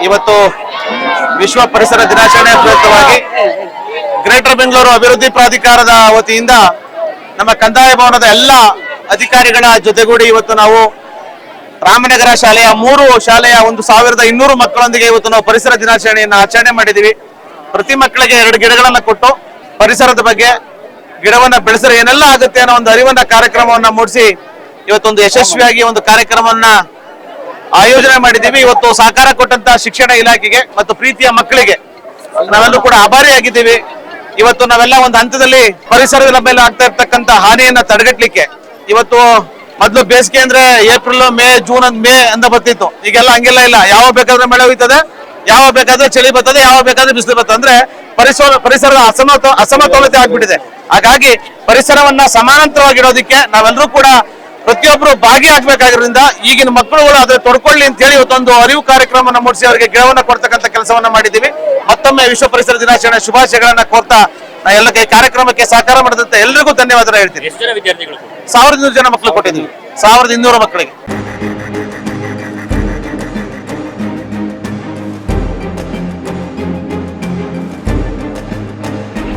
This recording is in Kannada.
ಇವತ್ತು ವಿಶ್ವ ಪರಿಸರ ದಿನಾಚರಣೆ ಪ್ರಯುಕ್ತವಾಗಿ ಗ್ರೇಟರ್ ಬೆಂಗಳೂರು ಅಭಿವೃದ್ಧಿ ಪ್ರಾಧಿಕಾರದ ವತಿಯಿಂದ ನಮ್ಮ ಕಂದಾಯ ಭವನದ ಎಲ್ಲ ಅಧಿಕಾರಿಗಳ ಜೊತೆಗೂಡಿ ಇವತ್ತು ನಾವು ರಾಮನಗರ ಶಾಲೆಯ 3 ಶಾಲೆಯ 1200 ಮಕ್ಕಳೊಂದಿಗೆ ಇವತ್ತು ನಾವು ಪರಿಸರ ದಿನಾಚರಣೆಯನ್ನು ಆಚರಣೆ ಮಾಡಿದ್ದೀವಿ. ಪ್ರತಿ ಮಕ್ಕಳಿಗೆ 2 ಗಿಡಗಳನ್ನ ಕೊಟ್ಟು ಪರಿಸರದ ಬಗ್ಗೆ ಗಿಡವನ್ನ ಬೆಳೆಸಿದ್ರೆ ಏನೆಲ್ಲ ಆಗುತ್ತೆ ಅನ್ನೋ ಒಂದು ಅರಿವನ್ನ ಕಾರ್ಯಕ್ರಮವನ್ನ ಮೂಡಿಸಿ ಇವತ್ತೊಂದು ಯಶಸ್ವಿಯಾಗಿ ಒಂದು ಕಾರ್ಯಕ್ರಮವನ್ನ ಆಯೋಜನೆ ಮಾಡಿದ್ದೀವಿ. ಇವತ್ತು ಸಹಕಾರ ಕೊಟ್ಟಂತ ಶಿಕ್ಷಣ ಇಲಾಖೆಗೆ ಮತ್ತು ಪ್ರೀತಿಯ ಮಕ್ಕಳಿಗೆ ನಾವೆಲ್ಲರೂ ಕೂಡ ಆಭಾರಿಯಾಗಿದ್ದೀವಿ. ಇವತ್ತು ನಾವೆಲ್ಲ ಒಂದು ಹಂತದಲ್ಲಿ ಪರಿಸರದ ಮೇಲೆ ಆಗ್ತಾ ಇರ್ತಕ್ಕಂಥ ಹಾನಿಯನ್ನ ತಡೆಗಟ್ಟಲಿಕ್ಕೆ ಇವತ್ತು ಮೊದಲು ಬೇಸಿಗೆ ಅಂದ್ರೆ ಏಪ್ರಿಲ್ ಮೇ ಜೂನ್ ಮೇ ಅಂತ ಬರ್ತಿತ್ತು. ಈಗೆಲ್ಲ ಹಂಗೆಲ್ಲ ಇಲ್ಲ. ಯಾವ ಬೇಕಾದ್ರೆ ಮಳೆ ಹೋಯ್ತದೆ, ಯಾವ ಬೇಕಾದ್ರೆ ಚಳಿ ಬರ್ತದೆ, ಯಾವ ಬೇಕಾದ್ರೆ ಬಿಸಿಲು ಬರ್ತದೆ. ಅಂದ್ರೆ ಪರಿಸರದ ಅಸಮತೋಲತೆ ಆಗ್ಬಿಟ್ಟಿದೆ. ಹಾಗಾಗಿ ಪರಿಸರವನ್ನ ಸಮಾನಾಂತರವಾಗಿರೋದಕ್ಕೆ ನಾವೆಲ್ಲರೂ ಕೂಡ ಪ್ರತಿಯೊಬ್ಬರು ಭಾಗಿಯಾಗಬೇಕಾಗಿರೋದ್ರಿಂದ ಈಗಿನ ಮಕ್ಕಳುಗಳು ಅದ್ರ ತೊಡ್ಕೊಳ್ಳಿ ಅಂತ ಹೇಳಿ ಇವತ್ತೊಂದು ಅರಿವು ಕಾರ್ಯಕ್ರಮವನ್ನು ಮೂಡಿಸಿ ಅವರಿಗೆ ಗಿಡವನ್ನ ಕೊಡ್ತಕ್ಕಂಥ ಕೆಲಸವನ್ನ ಮಾಡಿದ್ದೀವಿ. ಮತ್ತೊಮ್ಮೆ ವಿಶ್ವ ಪರಿಸರ ದಿನಾಚರಣೆ ಶುಭಾಶಯಗಳನ್ನ ಕೋರ್ತಾ ನಾ ಎಲ್ಲ ಕಾರ್ಯಕ್ರಮಕ್ಕೆ ಸಹಕಾರ ಮಾಡಿದಂತ ಎಲ್ರಿಗೂ ಧನ್ಯವಾದ ಹೇಳ್ತೀನಿ. 1200 ಜನ ಮಕ್ಕಳು ಕೊಟ್ಟಿದ್ದೀವಿ, 1200 ಮಕ್ಕಳಿಗೆ.